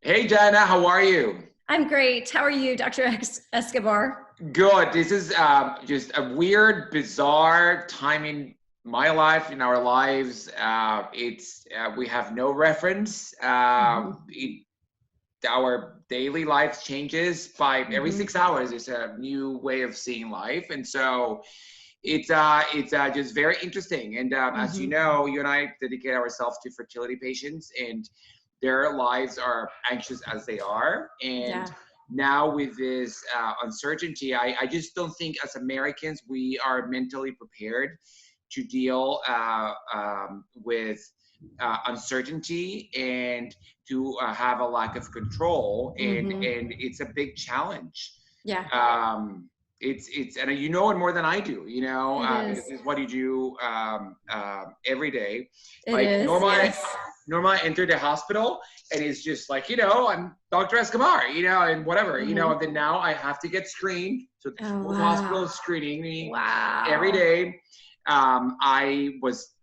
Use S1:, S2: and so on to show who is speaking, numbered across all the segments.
S1: Hey, Jana, how are you?
S2: I'm great. How are you, Dr. Escobar?
S1: Good. This is just a weird, bizarre time in my life, in our lives. It's We have no reference.
S2: Hmm.
S1: Our daily life changes by every
S2: Hmm.
S1: 6 hours. It's a new way of seeing life, and so it's just very interesting. And as you
S2: Hmm.
S1: know, you and I dedicate ourselves to fertility patients, and their lives are anxious as they are. And
S2: Yeah.
S1: now with this uncertainty, I just don't think as Americans we are mentally prepared to deal with uncertainty and to have a lack of control,
S2: Hmm.
S1: and it's a big challenge.
S2: Yeah,
S1: um, it's and you know it more than I do,
S2: it
S1: because
S2: is.
S1: this is what you do every day.
S2: It
S1: Like
S2: is. Yes.
S1: Norma entered the hospital and it's just like, I'm Dr. Escobar, and whatever,
S2: Hmm.
S1: and then now I have to get screened. So the
S2: Oh,
S1: whole hospital
S2: wow.
S1: is screening me every
S2: Wow.
S1: day.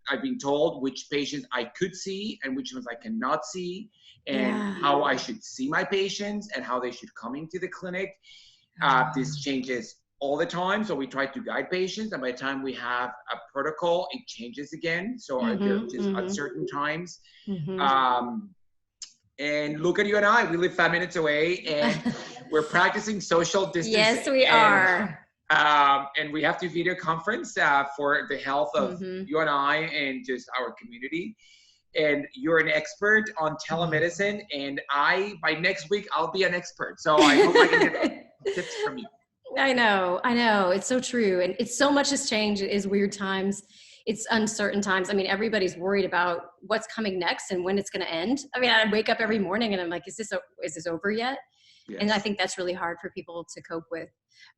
S1: I've been told which patients I could see and which ones I cannot see, and
S2: Yeah.
S1: how I should see my patients and how they should come into the clinic. This changes all the time, so we try to guide patients, and by the time we have a protocol, it changes again. So there are
S2: Hmm.
S1: just
S2: Hmm.
S1: uncertain times.
S2: Hmm.
S1: Um, and look at you and I, we live 5 minutes away, and we're practicing social
S2: Yes,
S1: distancing.
S2: we are.
S1: And we have to video conference for the health of
S2: Hmm.
S1: you and I and just our community. And you're an expert on telemedicine, and by next week I'll be an expert. So I hope I can get tips from you.
S2: I know, I know. It's so true. And it's so much has changed. It is weird times. It's uncertain times. I mean, everybody's worried about what's coming next and when it's going to end. I mean, I wake up every morning and I'm like, is this over yet? And I
S1: Yes.
S2: think that's really hard for people to cope with.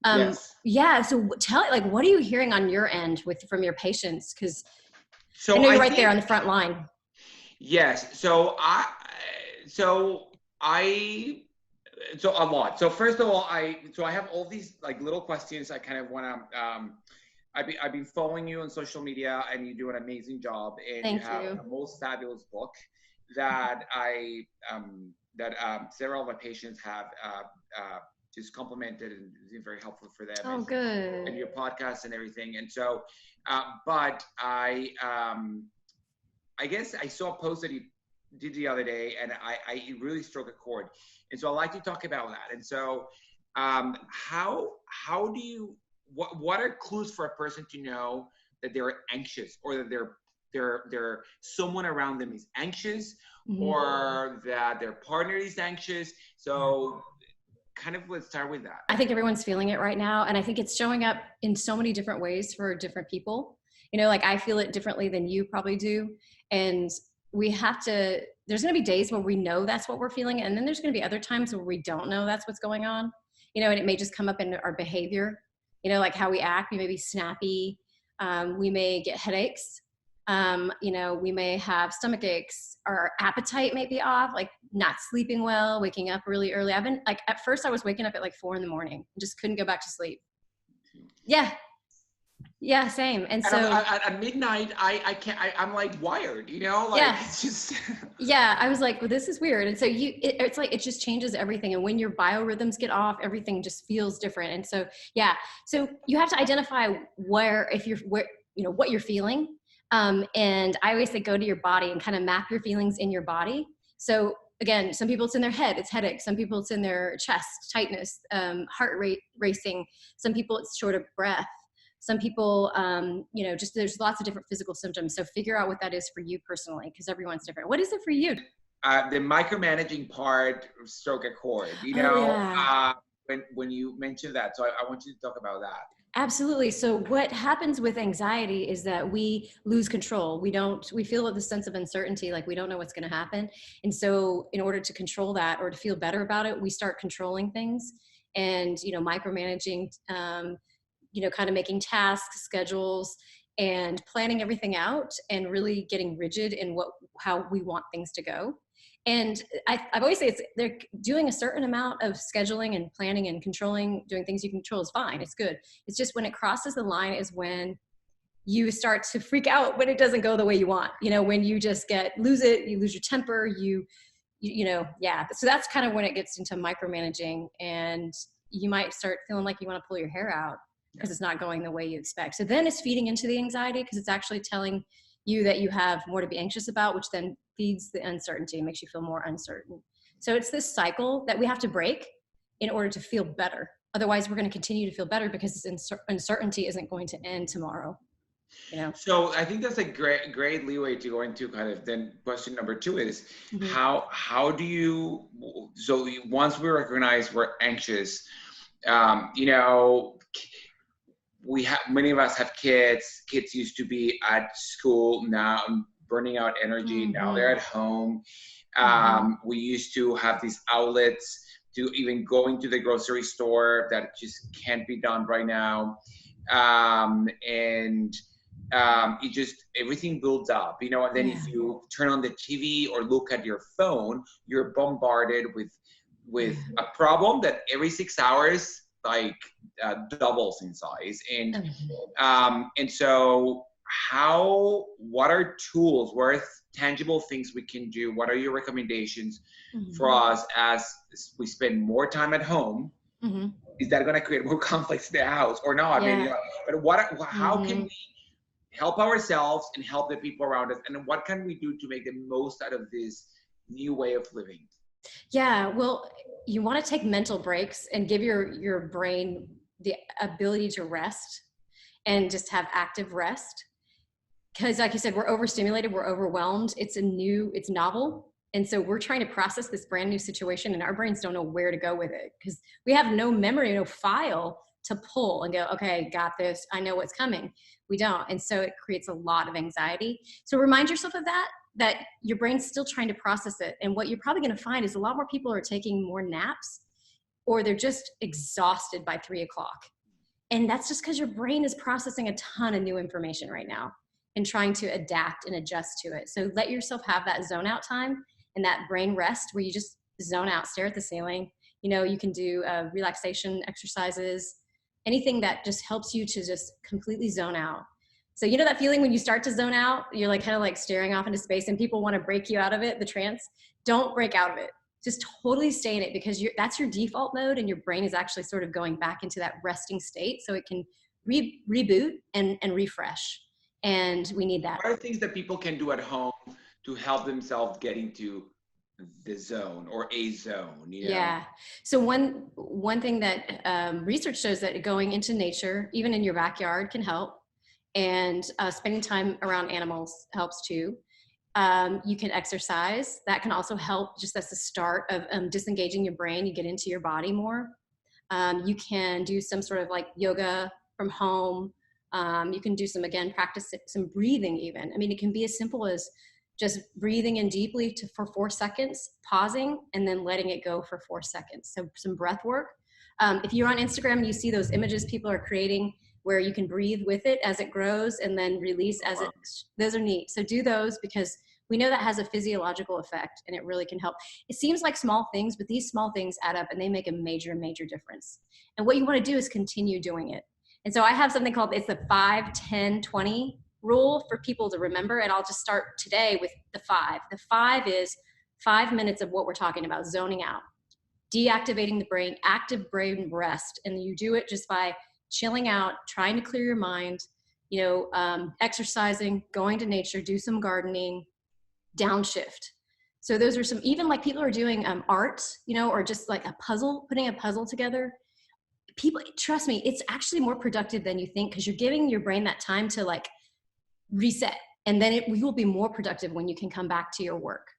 S1: Yes.
S2: Yeah. So what are you hearing on your end from your patients? Cause I
S1: So
S2: know
S1: I
S2: you're right there
S1: think
S2: on the front line.
S1: yes. So I so a lot. So first of all, I have all these like little questions I kind of want to. I've been following you on social media, and you do an amazing job, and you
S2: Thank
S1: have
S2: you.
S1: a most fabulous book that several of my patients have just complimented, and it's been very helpful for them,
S2: Oh,
S1: and
S2: good.
S1: your podcast and everything. And so, but I guess I saw a post that you did the other day, and it really struck a chord. And so I'd like to talk about that. And so, how do you what are clues for a person to know that they're anxious, or that they're someone around them is anxious,
S2: Mhm.
S1: or that their partner is anxious? So kind of let's start with that.
S2: I think everyone's feeling it right now. And I think it's showing up in so many different ways for different people. Like I feel it differently than you probably do. And there's going to be days where we know that's what we're feeling. And then there's going to be other times where we don't know that's what's going on, and it may just come up in our behavior, like how we act. We may be snappy. We may get headaches. We may have stomach aches. Our appetite may be off, like not sleeping well, waking up really early. I've been like, at first I was waking up at like 4 a.m. and just couldn't go back to sleep. Yeah. Yeah. Same. And
S1: And
S2: so,
S1: at midnight, I can't. I'm like wired, like
S2: yeah.
S1: it's just.
S2: Yeah. I was like, well, this is weird. And so it's like, it just changes everything. And when your biorhythms get off, everything just feels different. And so, yeah. So you have to identify what you're feeling. And I always say, go to your body and kind of map your feelings in your body. So again, some people it's in their head, it's headache. Some people it's in their chest, tightness, heart rate racing. Some people it's short of breath. Some people, just there's lots of different physical symptoms. So figure out what that is for you personally, because everyone's different. What is it for you?
S1: The micromanaging part struck a chord,
S2: Oh, yeah.
S1: when you mentioned that. So I want you to talk about that.
S2: Absolutely. So what happens with anxiety is that we lose control. We feel the sense of uncertainty, like we don't know what's going to happen. And so in order to control that or to feel better about it, we start controlling things and, micromanaging, kind of making tasks, schedules, and planning everything out and really getting rigid in how we want things to go. And I've always say they're doing a certain amount of scheduling and planning and controlling, doing things you control is fine. It's good. It's just when it crosses the line is when you start to freak out when it doesn't go the way you want. When you just you lose your temper, yeah. So that's kind of when it gets into micromanaging, and you might start feeling like you want to pull your hair out because it's not going the way you expect. So then it's feeding into the anxiety because it's actually telling you that you have more to be anxious about, which then feeds the uncertainty and makes you feel more uncertain. So it's this cycle that we have to break in order to feel better. Otherwise, we're going to continue to feel better because uncertainty isn't going to end tomorrow.
S1: So I think that's a great leeway to go into kind of then question number 2 is how do you, so once we recognize we're anxious, we have, many of us have kids used to be at school, now burning out energy, now they're at home. We used to have these outlets to even going to the grocery store that just can't be done right now. It just, everything builds up, and then if you turn on the TV or look at your phone, you're bombarded with a problem that every 6 hours doubles in size. And so what are tools, what are tangible things we can do? What are your recommendations for us as we spend more time at home? Is that going to create more conflicts in the house or not? But how can we help ourselves and help the people around us? And what can we do to make the most out of this new way of living?
S2: Yeah, well, you want to take mental breaks and give your brain the ability to rest and just have active rest. Because like you said, we're overstimulated, we're overwhelmed. It's novel. And so we're trying to process this brand new situation and our brains don't know where to go with it because we have no memory, no file to pull and go, okay, got this. I know what's coming. We don't. And so it creates a lot of anxiety. So remind yourself of that your brain's still trying to process it. And what you're probably going to find is a lot more people are taking more naps or they're just exhausted by 3 o'clock. And that's just because your brain is processing a ton of new information right now and trying to adapt and adjust to it. So let yourself have that zone out time and that brain rest where you just zone out, stare at the ceiling. You can do relaxation exercises, anything that just helps you to just completely zone out. So that feeling when you start to zone out, you're kind of staring off into space and people want to break you out of it, the trance. Don't break out of it. Just totally stay in it because that's your default mode and your brain is actually sort of going back into that resting state so it can reboot and refresh. And we need that.
S1: What are things that people can do at home to help themselves get into the zone or a zone?
S2: Yeah. So one thing that research shows that going into nature, even in your backyard, can help. And spending time around animals helps too. You can exercise. That can also help just as the start of disengaging your brain. You get into your body more. You can do some sort of yoga from home. You can do practice some breathing even. I mean, it can be as simple as just breathing in deeply for 4 seconds, pausing, and then letting it go for 4 seconds. So some breath work. If you're on Instagram and you see those images people are creating where you can breathe with it as it grows and then release those are neat. So do those because we know that has a physiological effect and it really can help. It seems like small things, but these small things add up and they make a major, major difference. And what you want to do is continue doing it. And so I have something called, it's the 5, 10, 20 rule for people to remember. And I'll just start today with the 5. The 5 is 5 minutes of what we're talking about, zoning out, deactivating the brain, active brain rest. And you do it just by chilling out, trying to clear your mind, exercising, going to nature, do some gardening, downshift. So those are some, even people are doing art, or just a puzzle, putting a puzzle together. People, trust me, it's actually more productive than you think because you're giving your brain that time to reset. And then you will be more productive when you can come back to your work.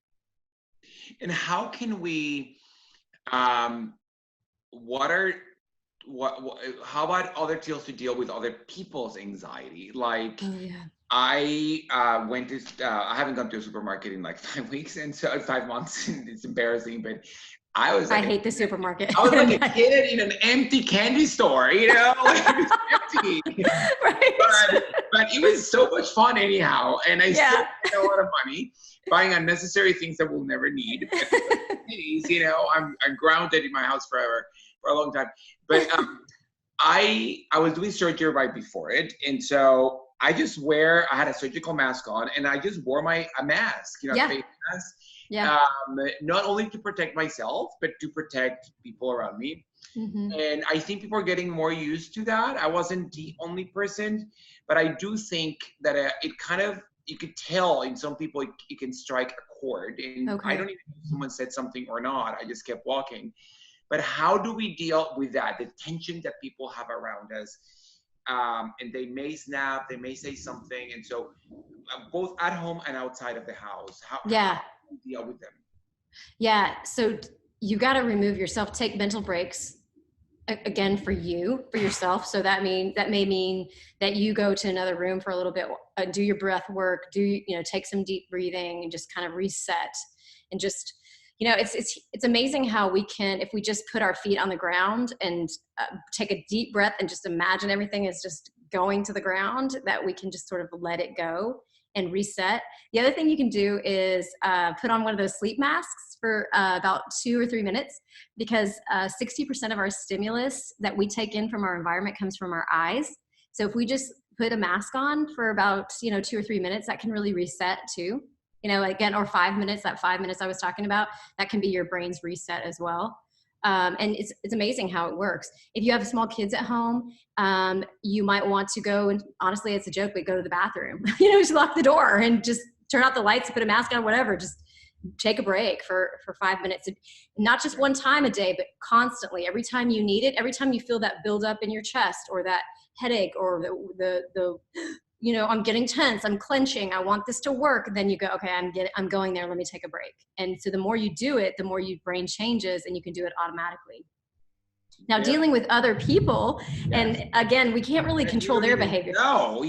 S1: And how can we, how about other tools to deal with other people's anxiety? I went to, I haven't gone to a supermarket in 5 weeks and so 5 months, and it's embarrassing, but I
S2: hate the supermarket.
S1: I was like a kid in an empty candy store, it was empty.
S2: Right.
S1: But it was so much fun anyhow, and I still spent a lot of money buying unnecessary things that we'll never need. I'm grounded in my house forever for a long time. But I was doing surgery right before it, and so I had a surgical mask on, and I just wore a mask, face mask.
S2: Yeah.
S1: Not only to protect myself, but to protect people around me. And I think people are getting more used to that. I wasn't the only person, but I do think that it kind of, you could tell in some people it can strike a chord. And I don't even know if someone said something or not. I just kept walking. But how do we deal with that? The tension that people have around us. And they may snap, they may say something. And so both at home and outside of the house, how do we deal with them?
S2: Yeah. So you got to remove yourself, take mental breaks. Again, for yourself. So that may mean that you go to another room for a little bit, do your breath work, take some deep breathing and just kind of reset. And just, it's amazing how we can, if we just put our feet on the ground and take a deep breath and just imagine everything is just going to the ground, that we can just sort of let it go and reset. The other thing you can do is put on one of those sleep masks for about 2 or 3 minutes, because 60% of our stimulus that we take in from our environment comes from our eyes. So if we just put a mask on for about 2 or 3 minutes, that can really reset too. Again, or 5 minutes, that 5 minutes I was talking about, that can be your brain's reset as well. And it's amazing how it works. If you have small kids at home, you might want to go, and honestly, it's a joke, but go to the bathroom, just lock the door and just turn out the lights, put a mask on, whatever, just take a break for 5 minutes. And not just one time a day, but constantly, every time you need it, every time you feel that build up in your chest or that headache or the I'm getting tense, I'm clenching, I want this to work. Then you go, okay, I'm going there. Let me take a break. And so the more you do it, the more your brain changes and you can do it automatically. Now, dealing with other people, and again, we can't really control their behavior.
S1: No,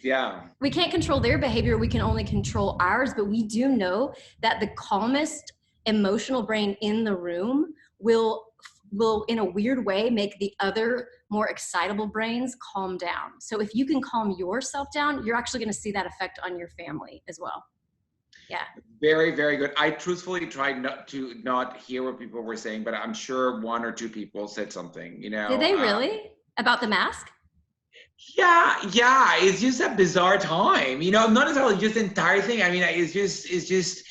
S1: Yeah.
S2: We can't control their behavior. We can only control ours, but we do know that the calmest emotional brain in the room will in a weird way make the other more excitable brains calm down. So if you can calm yourself down, you're actually going to see that effect on your family as well. Yeah.
S1: Very, very good. I truthfully tried not to hear what people were saying, but I'm sure 1 or 2 people said something,
S2: Did they really? About the mask?
S1: Yeah. It's just a bizarre time, not necessarily just the entire thing. I mean, it's just,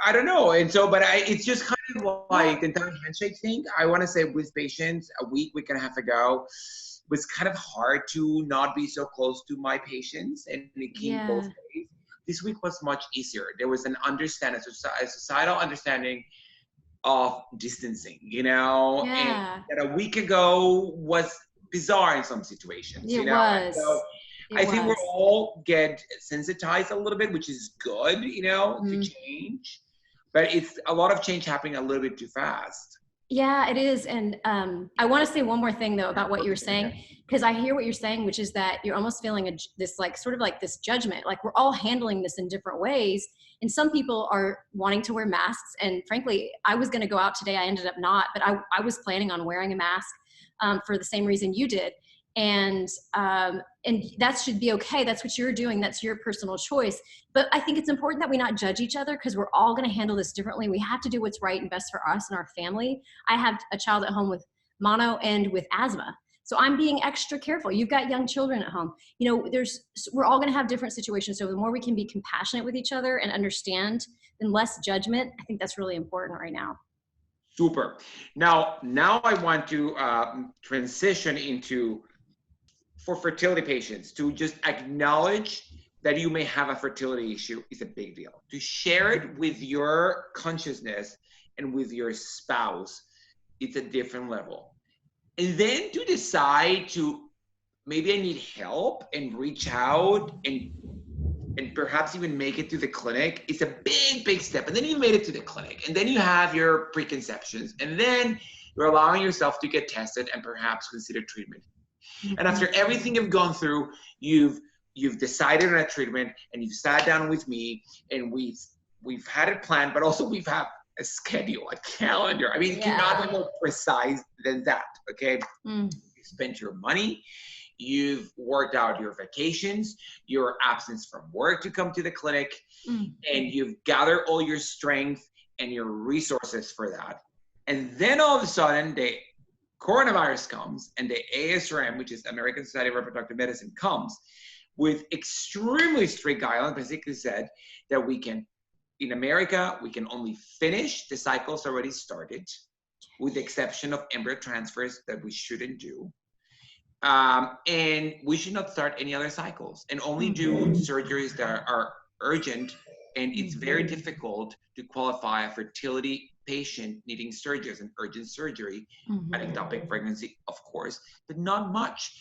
S1: I don't know. And so, but it's just kind of like the entire handshake thing. I want to say with patients a week and a half ago, was kind of hard to not be so close to my patients, and it came both ways. This week was much easier. There was an understanding, a societal understanding of distancing, and that a week ago was bizarre in some situations.
S2: It was.
S1: So I think we're all get sensitized a little bit, which is good, to change. But it's a lot of change happening a little bit too fast.
S2: Yeah, it is. And I want to say one more thing, though, about what you were saying, because I hear what you're saying, which is that you're almost feeling this judgment, like we're all handling this in different ways. And some people are wanting to wear masks. And frankly, I was going to go out today. I ended up not, but I was planning on wearing a mask for the same reason you did. And that should be okay. That's what you're doing. That's your personal choice. But I think it's important that we not judge each other, because we're all going to handle this differently. We have to do what's right and best for us and our family. I have a child at home with mono and with asthma, so I'm being extra careful. You've got young children at home. We're all going to have different situations. So the more we can be compassionate with each other and understand, and less judgment, I think that's really important right now.
S1: Super. Now I want to transition into, for fertility patients, to just acknowledge that you may have a fertility issue is a big deal. To share it with your consciousness and with your spouse, it's a different level. And then to decide to, maybe I need help, and reach out and perhaps even make it to the clinic, it's a big step. And then you made it to the clinic, and then you have your preconceptions, and then you're allowing yourself to get tested and perhaps consider treatment. And after everything you've gone through, you've decided on a treatment, and you've sat down with me, and we've had it planned, but also we've had a schedule, a calendar. I mean, it cannot be more precise than that, okay? You spent your money, you've worked out your vacations, your absence from work to come to the clinic, and you've gathered all your strength and your resources for that. And then all of a sudden, the coronavirus comes, and the ASRM, which is American Society of Reproductive Medicine, comes. with extremely strict guidelines, basically said that we can, in America, we can only finish the cycles already started, with the exception of embryo transfers that we shouldn't do. And we should not start any other cycles, and only do surgeries that are urgent. And it's very difficult to qualify a fertility patient needing surgery as an urgent surgery, an ectopic pregnancy, of course, but not much.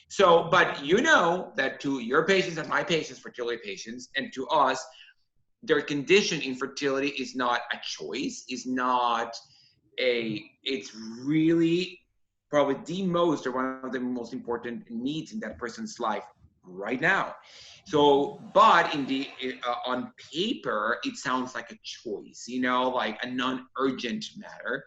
S1: So, but you know that to your patients and my patients, fertility patients, and to us, their condition, infertility, is not a choice, is not it's really probably the most, or one of the most important needs in that person's life right now. So, but in the on paper, it sounds like a choice, you know, like a non-urgent matter.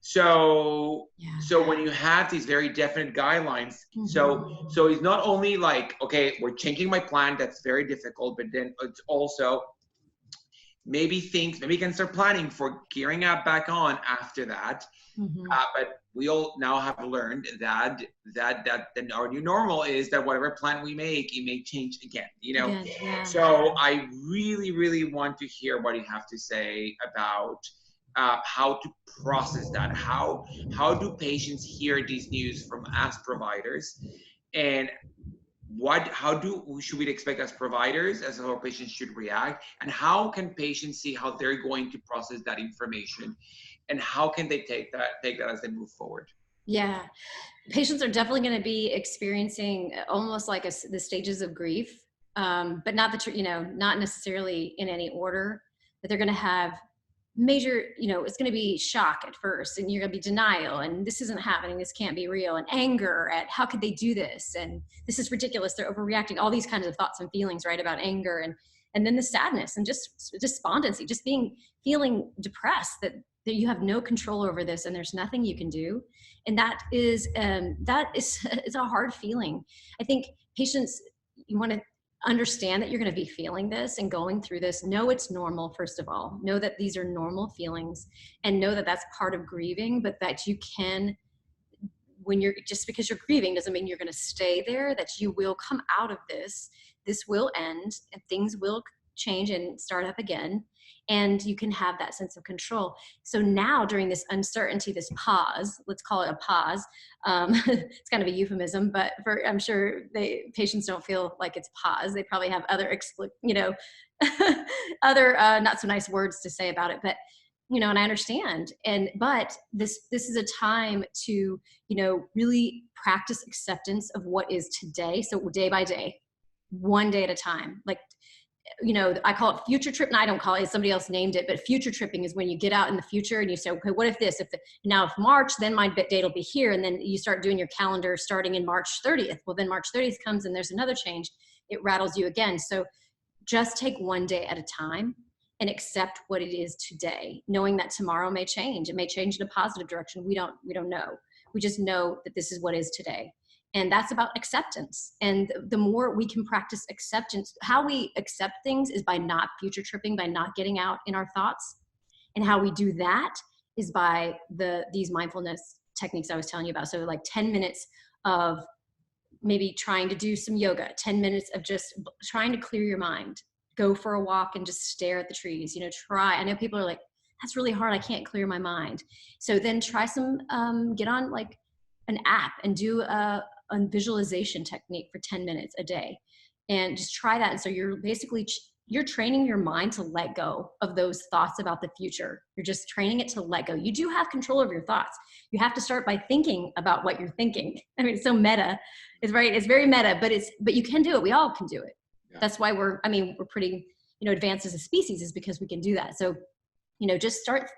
S1: So when you have these very definite guidelines, so it's not only like, okay, we're changing my plan, that's very difficult, but then it's also maybe you can start planning for gearing up back on after that. But we all now have learned that our new normal is that whatever plan we make, it may change again, you know. So I really, really want to hear what you have to say about how to process that. How do patients hear these news from us providers, and should we expect as providers, as our patients should react, and how can patients see how they're going to process that information, and how can they take that as they move forward?
S2: Yeah, patients are definitely going to be experiencing almost like the stages of grief, but not not necessarily in any order. But they're going to have major, it's going to be shock at first, and you're going to be denial, and this isn't happening, this can't be real, and anger at how could they do this, and this is ridiculous, they're overreacting, all these kinds of thoughts and feelings, right, about anger, and then the sadness and just despondency, just feeling depressed that you have no control over this and there's nothing you can do. And that is it's a hard feeling. I think patients, you want to understand that you're going to be feeling this and going through this. Know it's normal. First of all, know that these are normal feelings, and know that that's part of grieving, but that you can, just because you're grieving doesn't mean you're going to stay there, that you will come out of this will end and things will change and start up again, and you can have that sense of control. So now, during this uncertainty, this pause, let's call it a pause, it's kind of a euphemism, but I'm sure patients don't feel like it's pause. They probably have other other not so nice words to say about it, but and I understand. But this is a time to really practice acceptance of what is today. So day by day, one day at a time. Like, I call it future trip. And I don't call it, somebody else named it, but future tripping is when you get out in the future and you say, okay, what if this, if March, then my date will be here. And then you start doing your calendar starting in March 30th. Well, then March 30th comes and there's another change. It rattles you again. So just take one day at a time and accept what it is today, knowing that tomorrow may change. It may change in a positive direction. We don't know. We just know that this is what is today. And that's about acceptance. And the more we can practice acceptance, how we accept things is by not future tripping, by not getting out in our thoughts. And how we do that is by these mindfulness techniques I was telling you about. So like 10 minutes of maybe trying to do some yoga, 10 minutes of just trying to clear your mind, go for a walk and just stare at the trees, try. I know people are like, that's really hard, I can't clear my mind. So then try some, get on like an app and do a visualization technique for 10 minutes a day, and just try that. And so you're basically, you're training your mind to let go of those thoughts about the future. You're just training it to let go. You do have control over your thoughts. You have to start by thinking about what you're thinking. I mean, it's so meta. It's right. It's very meta, but you can do it. We all can do it. Yeah. That's why we're pretty, advanced as a species, is because we can do that. So, just start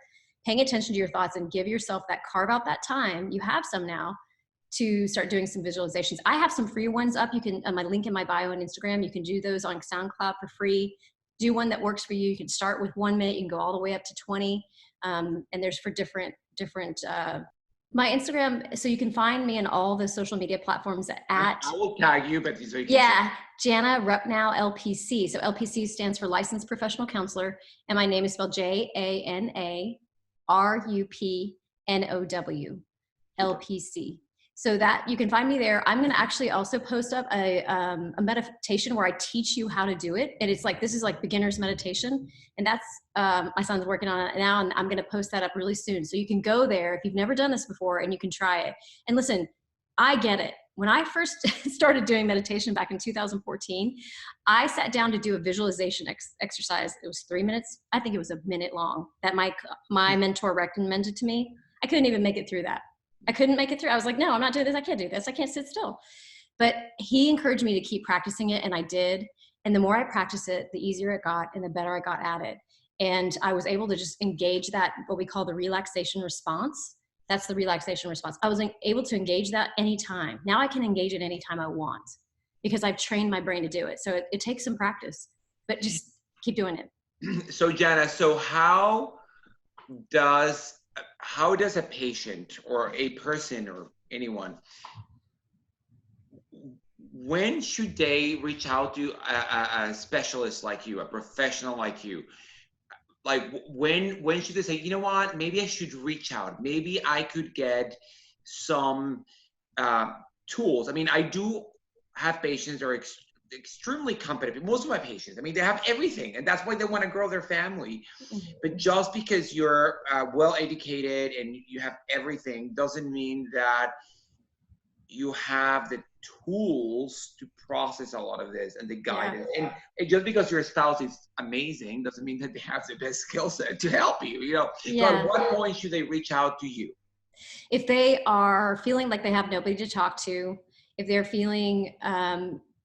S2: paying attention to your thoughts and give yourself that, carve out that time. You have some now to start doing some visualizations. I have some free ones up. You can, my link in my bio on Instagram, you can do those on SoundCloud for free. Do one that works for you. You can start with 1 minute, you can go all the way up to 20. And there's for different, my Instagram, so you can find me on all the social media platforms at.
S1: I will tag you, but so you can.
S2: Yeah, Jana Rupnow LPC. So LPC stands for Licensed Professional Counselor, and my name is spelled JANARUPNOW, LPC. So that you can find me there. I'm going to actually also post up a meditation where I teach you how to do it. And it's like, this is like beginner's meditation. And that's, my son's working on it now, and I'm going to post that up really soon. So you can go there if you've never done this before, and you can try it. And listen, I get it. When I first started doing meditation back in 2014, I sat down to do a visualization exercise. It was 3 minutes. I think it was a minute long that my mentor recommended to me. I couldn't even make it through that. I couldn't make it through. I was like, no, I'm not doing this. I can't do this. I can't sit still. But he encouraged me to keep practicing it, and I did. And the more I practiced it, the easier it got and the better I got at it. And I was able to just engage that, what we call the relaxation response. That's the relaxation response. I was able to engage that anytime. Now I can engage it anytime I want because I've trained my brain to do it. So it takes some practice, but just keep doing it.
S1: So Jana, so how does a patient or a person or anyone, when should they reach out to a specialist like you, a professional like you? Like when should they say, you know what, maybe I should reach out. Maybe I could get some tools. I mean, I do have patients that are extremely competent. Most of my patients, I mean, they have everything, and that's why they want to grow their family. But just because you're well educated and you have everything doesn't mean that you have the tools to process a lot of this and the guidance. And just because your spouse is amazing doesn't mean that they have the best skill set to help you, you know. So at what point should they reach out to you?
S2: If they are feeling like they have nobody to talk to, if they're feeling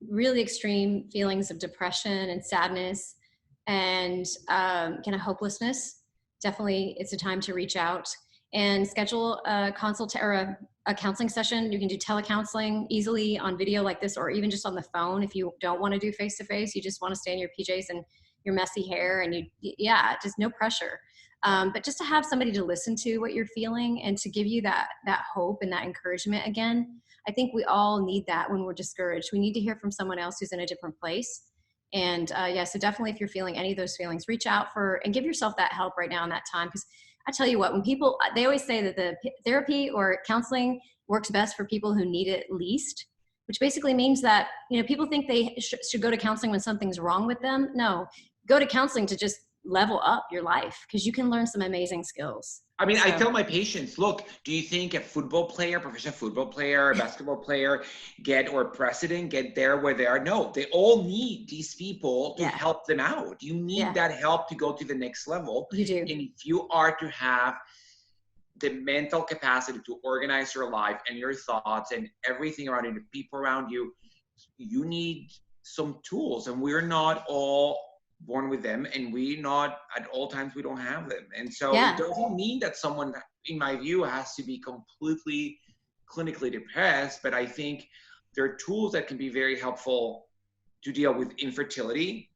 S2: really extreme feelings of depression and sadness and kind of hopelessness, definitely it's a time to reach out and schedule a consult or a counseling session. You can do telecounseling easily on video like this, or even just on the phone. If you don't want to do face-to-face, you just want to stay in your PJs and your messy hair, and just no pressure. But just to have somebody to listen to what you're feeling and to give you that hope and that encouragement again. I think we all need that when we're discouraged. We need to hear from someone else who's in a different place. And so definitely if you're feeling any of those feelings, reach out and give yourself that help right now in that time. Because I tell you what, when people, they always say that the therapy or counseling works best for people who need it least, which basically means that, you know, people think they should go to counseling when something's wrong with them. No, go to counseling to just level up your life, because you can learn some amazing skills.
S1: I mean, I tell my patients, look, do you think a football player, professional football player, a basketball player or president get there where they are? No, they all need these people to help them out. You need that help to go to the next level.
S2: You do.
S1: And if you are to have the mental capacity to organize your life and your thoughts and everything around you, the people around you, you need some tools. And we're not all born with them, and at all times we don't have them. And so it doesn't mean that someone, in my view, has to be completely clinically depressed, but I think there are tools that can be very helpful to deal with infertility,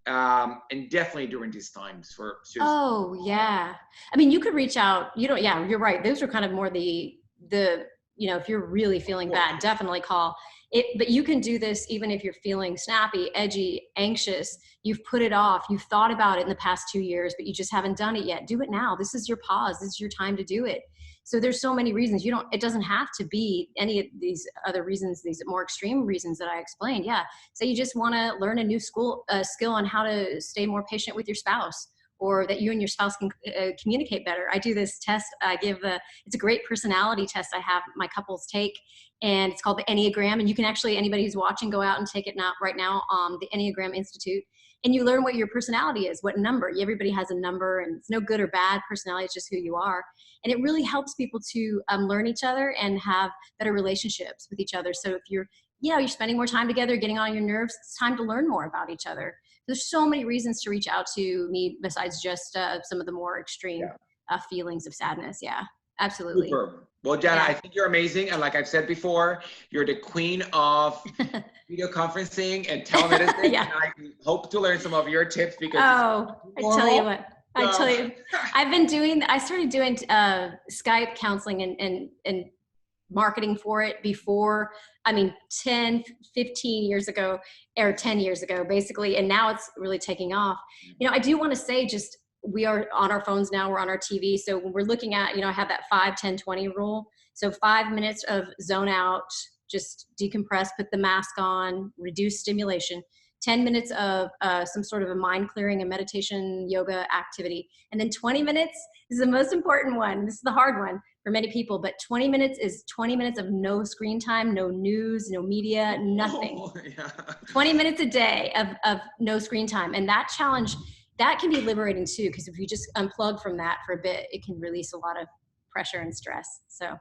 S1: and definitely during these times for seriously.
S2: Oh yeah, I mean, you could reach out, you're right, those are kind of more the if you're really feeling bad, definitely call it. But you can do this even if you're feeling snappy, edgy, anxious, you've put it off, you've thought about it in the past 2 years, but you just haven't done it yet. Do it now. This is your pause. This is your time to do it. So there's so many reasons. It doesn't have to be any of these other reasons, these more extreme reasons that I explained. So you just want to learn a new skill on how to stay more patient with your spouse, or that you and your spouse can communicate better. I do this test. It's a great personality test I have my couples take, and it's called the Enneagram. And you can actually, anybody who's watching, go out and take it right now on the Enneagram Institute. And you learn what your personality is, what number. Everybody has a number, and it's no good or bad personality, it's just who you are. And it really helps people to learn each other and have better relationships with each other. So if you're spending more time together, getting on your nerves, it's time to learn more about each other. There's so many reasons to reach out to me besides just some of the more extreme feelings of sadness. Yeah, absolutely.
S1: Super. Well, Jana, I think you're amazing. And like I've said before, you're the queen of video conferencing and telemedicine. And I hope to learn some of your tips because
S2: I tell you what. I started doing Skype counseling and marketing for it before, 10, 15 years ago, or 10 years ago, basically. And now it's really taking off. I do want to say, just we are on our phones now, we're on our TV. So when we're looking at, I have that 5, 10, 20 rule. So 5 minutes of zone out, just decompress, put the mask on, reduce stimulation. 10 minutes of some sort of a mind clearing, a meditation, yoga activity. And then 20 minutes is the most important one. This is the hard one for many people, but 20 minutes is 20 minutes of no screen time, no news, no media, nothing. Oh, yeah. 20 minutes a day of no screen time. And that challenge, that can be liberating too, because if you just unplug from that for a bit, it can release a lot of pressure and stress. So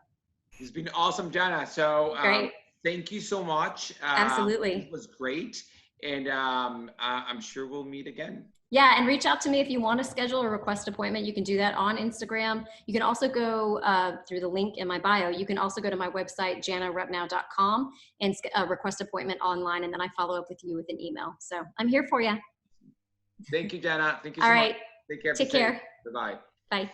S1: it's been awesome, Jana. So
S2: great.
S1: Thank you so much.
S2: Absolutely.
S1: It was great. And I'm sure we'll meet again.
S2: Yeah, and reach out to me if you want to schedule a request appointment. You can do that on Instagram. You can also go through the link in my bio. You can also go to my website, janarupnow.com, and request appointment online, and then I follow up with you with an email. So I'm here for you.
S1: Thank you, Jana. Thank you so
S2: much. All right.
S1: Take care.
S2: Take care.
S1: Bye-bye.
S2: Bye.